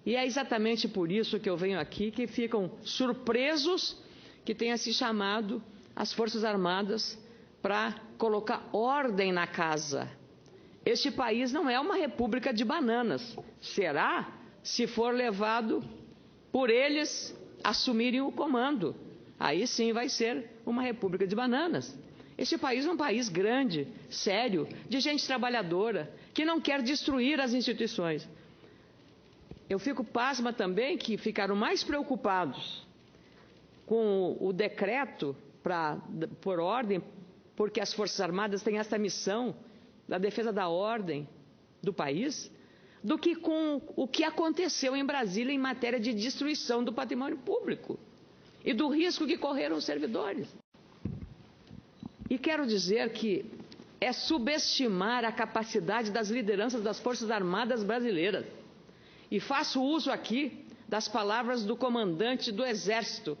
E é exatamente por isso que eu venho aqui, que ficam surpresos que tenha se chamado as Forças Armadas para colocar ordem na casa. Este país não é uma república de bananas. Será se for levado por eles assumirem o comando. Aí sim vai ser uma república de bananas. Este país é um país grande, sério, de gente trabalhadora, que não quer destruir as instituições. Eu fico pasma também que ficaram mais preocupados com o decreto por ordem, porque as Forças Armadas têm essa missão da defesa da ordem do país, do que com o que aconteceu em Brasília em matéria de destruição do patrimônio público e do risco que correram os servidores. E quero dizer que é subestimar a capacidade das lideranças das Forças Armadas brasileiras. E faço uso aqui das palavras do comandante do Exército,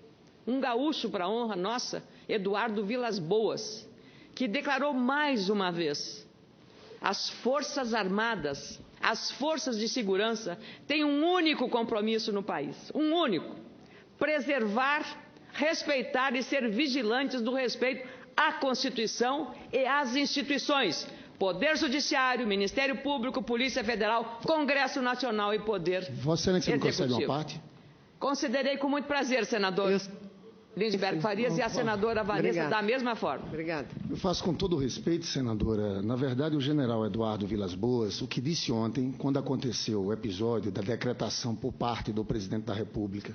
um gaúcho para honra nossa, Eduardo Vilas Boas, que declarou mais uma vez: as Forças Armadas, as forças de segurança têm um único compromisso no país, um único: preservar, respeitar e ser vigilantes do respeito à Constituição e às instituições, Poder Judiciário, Ministério Público, Polícia Federal, Congresso Nacional e Poder Vossa Excelência me concede Executivo. uma parte? Considerei com muito prazer, senador Lindbergh Farias, e a senadora Vanessa da mesma forma. Obrigada. Eu faço com todo o respeito, senadora. Na verdade, o general Eduardo Vilas Boas, o que disse ontem, quando aconteceu o episódio da decretação por parte do presidente da República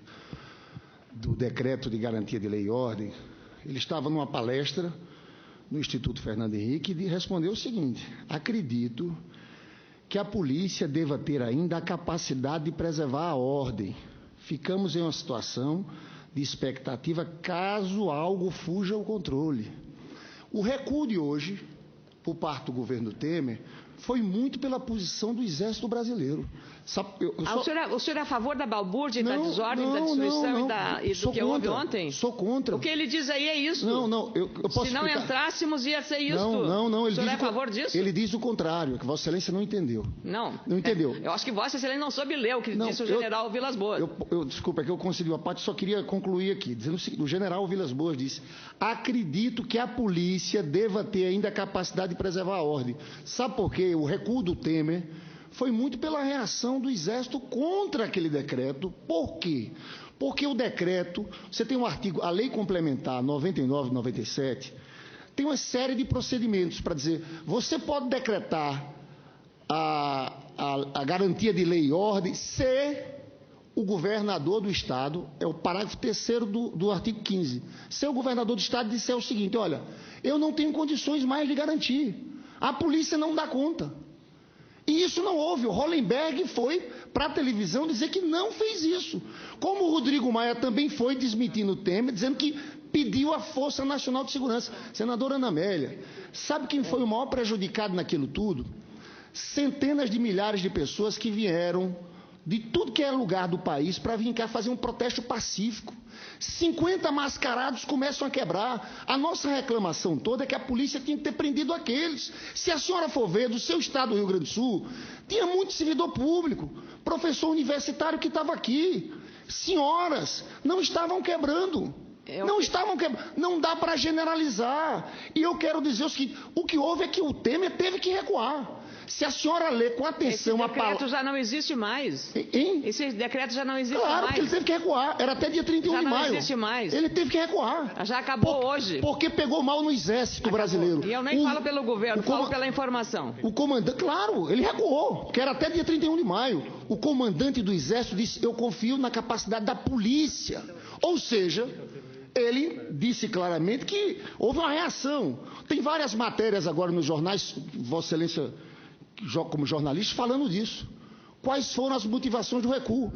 do decreto de garantia de lei e ordem, ele estava numa palestra no Instituto Fernando Henrique e respondeu o seguinte: acredito que a polícia deva ter ainda a capacidade de preservar a ordem. Ficamos em uma situação de expectativa caso algo fuja ao controle. O recuo de hoje, por parte do governo Temer, foi muito pela posição do Exército Brasileiro. O senhor é a favor da balbúrdia, da desordem, da destruição e do que houve ontem? Sou contra. O que ele diz aí é isso. Eu posso Se não explicar. Entrássemos, ia ser isso. Não. O senhor é a favor disso? Ele diz o contrário, que Vossa Excelência não entendeu. Não entendeu. Eu acho que Vossa Excelência não soube ler o que disse o general Vilas Boas. Desculpa, é que eu concedi uma parte, só queria concluir aqui, dizendo o seguinte: o general Vilas Boas disse: acredito que a polícia deva ter ainda a capacidade de preservar a ordem. Sabe por quê? O recuo do Temer foi muito pela reação do Exército contra aquele decreto. Por quê? Porque o decreto, você tem um artigo, a Lei Complementar 99 e 97, tem uma série de procedimentos para dizer: você pode decretar a garantia de lei e ordem se o governador do Estado, é o parágrafo 3º do artigo 15, se o governador do Estado disser o seguinte: olha, eu não tenho condições mais de garantir, a polícia não dá conta. E isso não houve. O Hollenberg foi para a televisão dizer que não fez isso. Como o Rodrigo Maia também foi desmentindo o Temer, dizendo que pediu a Força Nacional de Segurança. Senadora Ana Amélia, sabe quem foi o maior prejudicado naquilo tudo? Centenas de milhares de pessoas que vieram de tudo que é lugar do país para vir cá fazer um protesto pacífico. 50 mascarados começam a quebrar. A nossa reclamação toda é que a polícia tinha que ter prendido aqueles. Se a senhora for ver, do seu estado do Rio Grande do Sul, tinha muito servidor público, professor universitário que estava aqui. Senhoras, não estavam quebrando. Não dá para generalizar. E eu quero dizer o seguinte: o que houve é que o Temer teve que recuar. Se a senhora lê com atenção a palavra... Esse decreto já não existe mais. Hein? Esse decreto já não existe mais. Claro, porque ele teve que recuar. Era até dia 31 de maio. Já não existe mais. Ele teve que recuar. Já acabou hoje. Porque pegou mal no Exército brasileiro. E eu nem falo pelo governo, falo pela informação. O comandante, claro, ele recuou, que era até dia 31 de maio. O comandante do Exército disse: eu confio na capacidade da polícia. Ou seja, ele disse claramente que houve uma reação. Tem várias matérias agora nos jornais, Vossa Excelência, como jornalista, falando disso. Quais foram as motivações do recuo?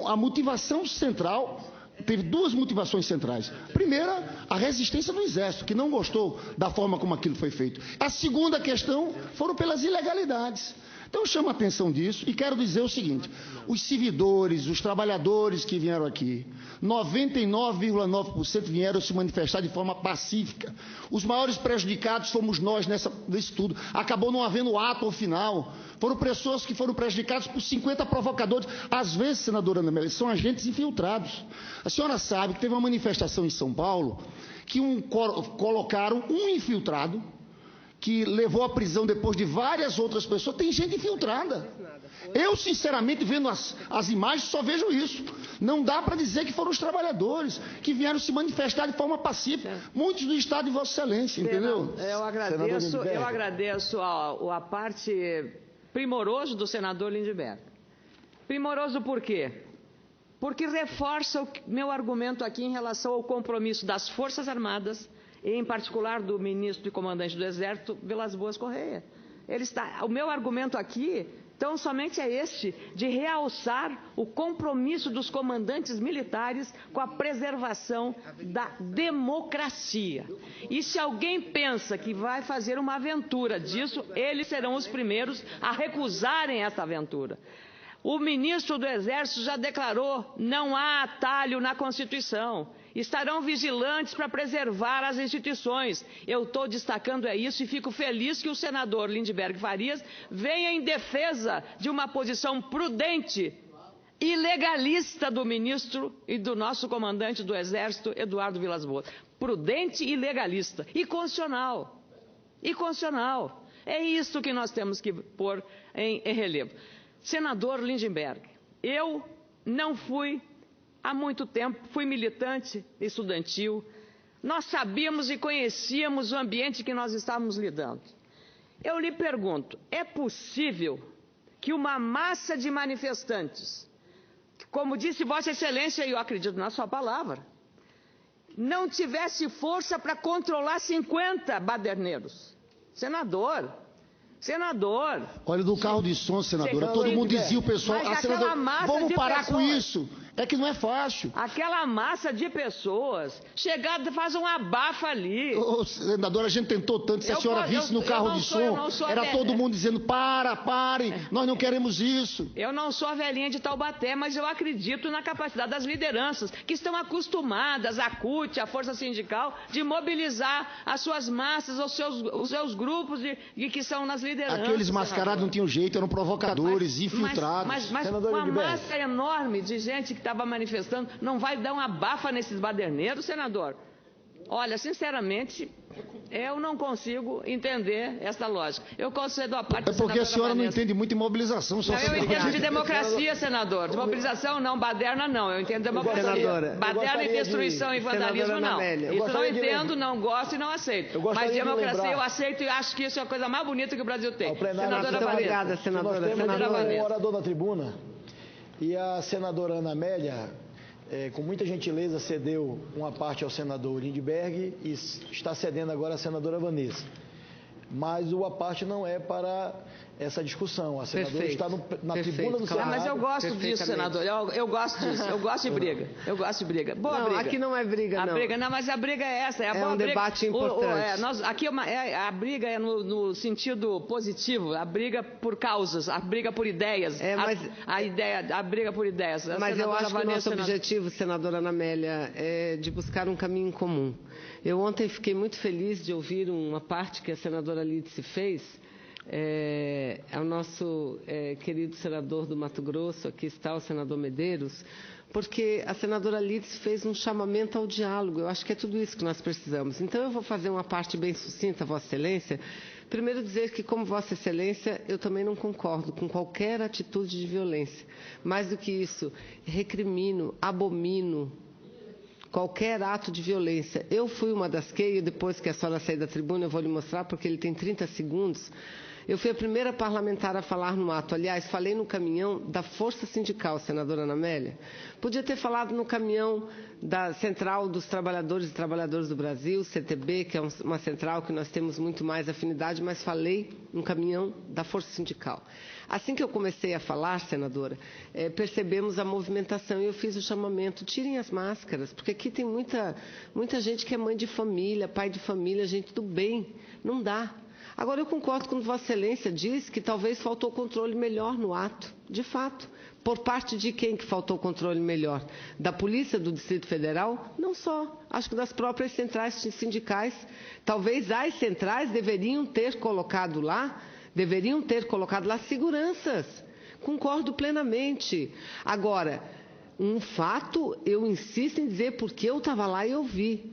A motivação central, teve duas motivações centrais. Primeira, a resistência do Exército, que não gostou da forma como aquilo foi feito. A segunda questão foram pelas ilegalidades. Então eu chamo a atenção disso e quero dizer o seguinte: os servidores, os trabalhadores que vieram aqui, 99,9% vieram se manifestar de forma pacífica. Os maiores prejudicados fomos nós nesse tudo. Acabou não havendo ato ao final. Foram pessoas que foram prejudicadas por 50 provocadores. Às vezes, senadora Ana Amélia, são agentes infiltrados. A senhora sabe que teve uma manifestação em São Paulo que colocaram um infiltrado que levou à prisão depois de várias outras pessoas. Tem gente infiltrada. Eu, sinceramente, vendo as imagens, só vejo isso. Não dá para dizer que foram os trabalhadores que vieram se manifestar de forma pacífica. Muitos do Estado de Vossa Excelência, entendeu? Eu agradeço a parte primoroso do senador Lindbergh. Primoroso por quê? Porque reforça o meu argumento aqui em relação ao compromisso das Forças Armadas, e em particular do ministro e comandante do Exército, Vilas Boas Correia. O meu argumento aqui, então, somente é este, de realçar o compromisso dos comandantes militares com a preservação da democracia. E se alguém pensa que vai fazer uma aventura disso, eles serão os primeiros a recusarem essa aventura. O ministro do Exército já declarou: não há atalho na Constituição. Estarão vigilantes para preservar as instituições. Eu estou destacando isso e fico feliz que o senador Lindbergh Farias venha em defesa de uma posição prudente e legalista do ministro e do nosso comandante do Exército, Eduardo Vilas Boas. Prudente e legalista. E constitucional. E constitucional. É isso que nós temos que pôr em relevo. Senador Lindbergh, eu não fui, há muito tempo, fui militante estudantil. Nós sabíamos e conhecíamos o ambiente que nós estávamos lidando. Eu lhe pergunto, é possível que uma massa de manifestantes, como disse Vossa Excelência, e eu acredito na sua palavra, não tivesse força para controlar 50 baderneiros? Senador... Olha, do carro de som, senadora, todo mundo dizia, o pessoal, vamos parar com isso. É que não é fácil. Aquela massa de pessoas, chegada, faz um abafa ali. Senadora, a gente tentou tanto, se a senhora visse no carro de som, era todo mundo dizendo, parem, nós não queremos isso. Eu não sou a velhinha de Taubaté, mas eu acredito na capacidade das lideranças, que estão acostumadas, a CUT, a Força Sindical, de mobilizar as suas massas, os seus grupos de que são nas lideranças. Aqueles mascarados não tinham jeito, eram provocadores, infiltrados. Mas uma massa enorme de gente que estava manifestando, não vai dar uma abafa nesses baderneiros, senador? Olha, sinceramente, eu não consigo entender essa lógica. Eu concedo a parte... É porque a senhora não entende muito de mobilização. Eu entendo de democracia, senador. De mobilização, não. Baderna, não. Eu entendo de democracia. Baderna e destruição e vandalismo, não. Isso não entendo, não gosto e não aceito. Mas democracia eu aceito e acho que isso é a coisa mais bonita que o Brasil tem. Senadora Vanessa. Obrigada, senadora. Nós temos um orador na tribuna e a senadora Ana Amélia, com muita gentileza, cedeu uma parte ao senador Lindbergh e está cedendo agora à senadora Vanessa. Mas a parte não é para essa discussão. A senadora está na tribuna do Senado. Mas eu gosto disso, senador. Eu gosto disso. Eu gosto de briga. Eu gosto de briga. Boa não, briga. Aqui não é briga, não. Mas a briga é essa. É um debate importante. Aqui a briga é no sentido positivo. A briga por causas. A briga por ideias. A briga por ideias. Mas eu acho que o nosso objetivo, senadora Ana Amélia, é de buscar um caminho comum. Eu ontem fiquei muito feliz de ouvir uma parte que a senadora Lídice fez. Ao nosso querido senador do Mato Grosso, aqui está o senador Medeiros, porque a senadora Lídice fez um chamamento ao diálogo. Eu acho que é tudo isso que nós precisamos. Então eu vou fazer uma parte bem sucinta, Vossa Excelência. Primeiro dizer que, como Vossa Excelência, eu também não concordo com qualquer atitude de violência. Mais do que isso, recrimino, abomino qualquer ato de violência. Eu fui uma das que, depois que a senhora sair da tribuna, eu vou lhe mostrar, porque ele tem 30 segundos, eu fui a primeira parlamentar a falar no ato. Aliás, falei no caminhão da Força Sindical, senadora Ana Amélia. Podia ter falado no caminhão da Central dos Trabalhadores e Trabalhadoras do Brasil, CTB, que é uma central que nós temos muito mais afinidade, mas falei no caminhão da Força Sindical. Assim que eu comecei a falar, senadora, percebemos a movimentação e eu fiz o chamamento: tirem as máscaras, porque aqui tem muita gente que é mãe de família, pai de família, gente do bem. Não dá. Agora, eu concordo quando Vossa Excelência diz que talvez faltou controle melhor no ato. De fato, Por parte de quem que faltou controle melhor? Da Polícia do Distrito Federal? Não só. Acho que das próprias centrais sindicais. Talvez as centrais deveriam ter colocado lá seguranças. Concordo plenamente. Agora, um fato, eu insisto em dizer porque eu estava lá e eu vi.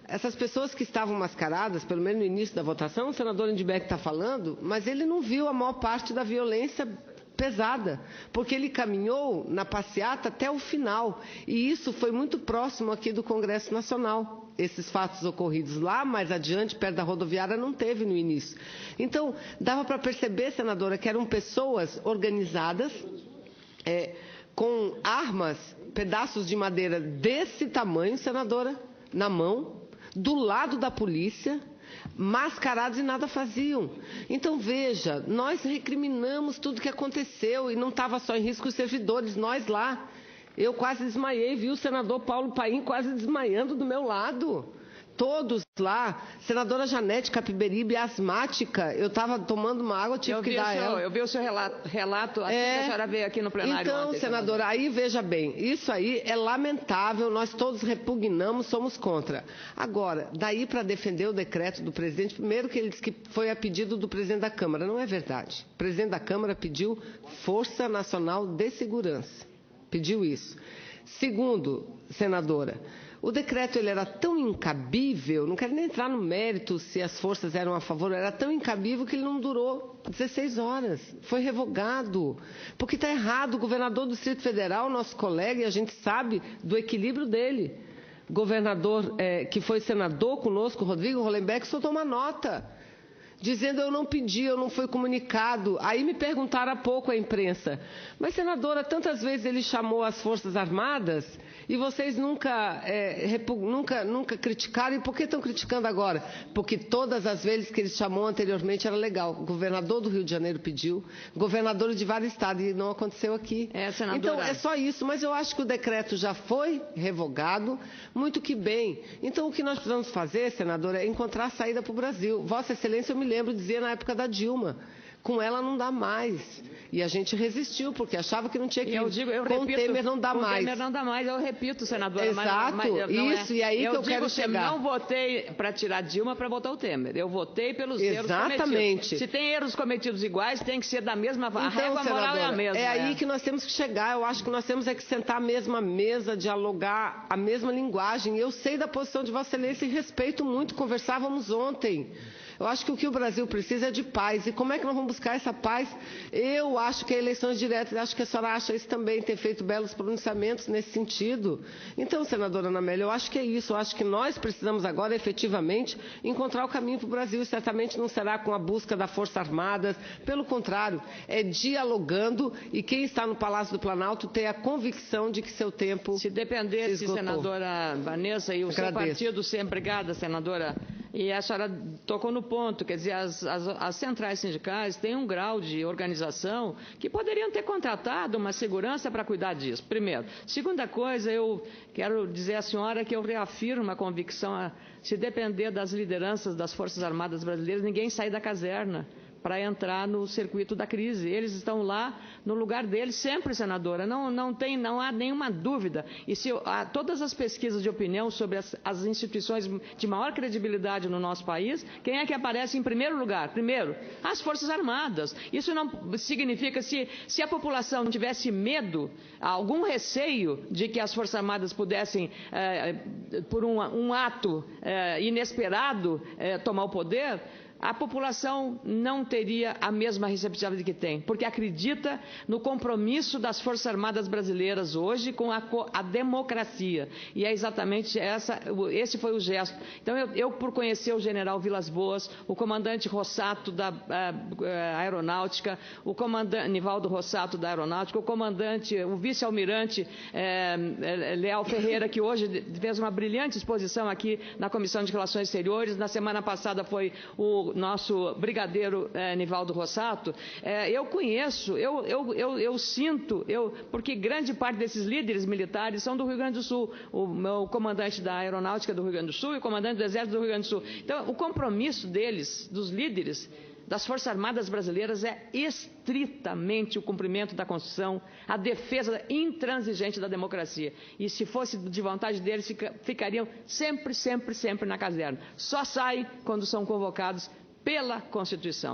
Essas pessoas que estavam mascaradas, pelo menos no início da votação, o senador Lindbergh está falando, mas ele não viu a maior parte da violência pesada, porque ele caminhou na passeata até o final, e isso foi muito próximo aqui do Congresso Nacional. Esses fatos ocorridos lá, mais adiante, perto da rodoviária, não teve no início. Então, dava para perceber, senadora, que eram pessoas organizadas, com armas, pedaços de madeira desse tamanho, senadora, na mão, do lado da polícia, mascarados e nada faziam. Então, veja, nós recriminamos tudo que aconteceu e não estava só em risco os servidores, nós lá. Eu quase desmaiei, vi o senador Paulo Paim quase desmaiando do meu lado. Todos lá, senadora Janete Capiberibe, asmática, eu estava tomando uma água, tive que dar ela. Eu vi o seu relato assim que a senhora veio aqui no plenário Então, ontem, senadora, aí veja bem, isso aí é lamentável, nós todos repugnamos, somos contra. Agora, daí para defender o decreto do presidente, primeiro que ele disse que foi a pedido do presidente da Câmara, não é verdade. O presidente da Câmara pediu Força Nacional de Segurança, pediu isso. Segundo, senadora, o decreto ele era tão incabível, não quero nem entrar no mérito se as forças eram a favor, era tão incabível que ele não durou 16 horas, foi revogado, porque está errado. O governador do Distrito Federal, nosso colega, e a gente sabe do equilíbrio dele, governador que foi senador conosco, Rodrigo Hollenbeck, soltou uma nota, dizendo eu não pedi, eu não fui comunicado. Aí me perguntaram há pouco a imprensa, mas senadora, tantas vezes ele chamou as Forças Armadas e vocês nunca criticaram, e por que estão criticando agora? Porque todas as vezes que ele chamou anteriormente era legal. O governador do Rio de Janeiro pediu, governadores de vários estados, e não aconteceu aqui. Senadora. Então, é só isso, mas eu acho que o decreto já foi revogado, muito que bem. Então, o que nós precisamos fazer, senadora, é encontrar a saída para o Brasil. Vossa Excelência, eu me lembro de dizer na época da Dilma, com ela não dá mais. E a gente resistiu, porque achava que não tinha que ir. Com o Temer não dá mais. Com o Temer não dá mais, eu repito, senadora. Exato, isso, e aí que eu quero chegar. Eu não votei para tirar Dilma para votar o Temer. Eu votei pelos erros cometidos. Exatamente. Se tem erros cometidos iguais, tem que ser da mesma então, a régua moral é a mesma. É aí que nós temos que chegar. Eu acho que nós temos que sentar à mesma mesa, dialogar a mesma linguagem. Eu sei da posição de Vossa Excelência e respeito muito, conversávamos ontem. Eu acho que o Brasil precisa é de paz. E como é que nós vamos buscar essa paz? Eu acho que é eleições diretas. Acho que a senhora acha isso também, tem feito belos pronunciamentos nesse sentido. Então, senadora Ana Amélia, eu acho que é isso. Eu acho que nós precisamos agora, efetivamente, encontrar o caminho para o Brasil. E certamente não será com a busca das Forças Armadas. Pelo contrário, é dialogando. E quem está no Palácio do Planalto tem a convicção de que seu tempo se dependesse, senadora Vanessa, e o seu partido sempre... Obrigada, senadora. E a senhora tocou no ponto, quer dizer, as centrais sindicais têm um grau de organização que poderiam ter contratado uma segurança para cuidar disso, primeiro. Segunda coisa, eu quero dizer à senhora que eu reafirmo a convicção, se depender das lideranças das Forças Armadas Brasileiras, ninguém sai da caserna para entrar no circuito da crise. Eles estão lá no lugar deles sempre, senadora. Não há nenhuma dúvida. E se todas as pesquisas de opinião sobre as instituições de maior credibilidade no nosso país, quem é que aparece em primeiro lugar? Primeiro, as Forças Armadas. Isso não significa, se a população tivesse medo, algum receio de que as Forças Armadas pudessem, por um ato inesperado, tomar o poder, a população não teria a mesma receptividade que tem, porque acredita no compromisso das Forças Armadas brasileiras hoje com a democracia. E é exatamente esse foi o gesto. Então, eu por conhecer o general Vilas Boas, o comandante Rossato da Aeronáutica, o comandante Nivaldo Rossato da Aeronáutica, o vice-almirante Leal Ferreira, que hoje fez uma brilhante exposição aqui na Comissão de Relações Exteriores. Na semana passada foi o nosso brigadeiro Nivaldo Rossato. Eu conheço, eu sinto, porque grande parte desses líderes militares são do Rio Grande do Sul. O meu comandante da Aeronáutica do Rio Grande do Sul e o comandante do Exército do Rio Grande do Sul. Então, o compromisso deles, dos líderes, das Forças Armadas Brasileiras é estritamente o cumprimento da Constituição, a defesa intransigente da democracia. E se fosse de vontade deles, ficariam sempre na caserna. Só saem quando são convocados pela Constituição.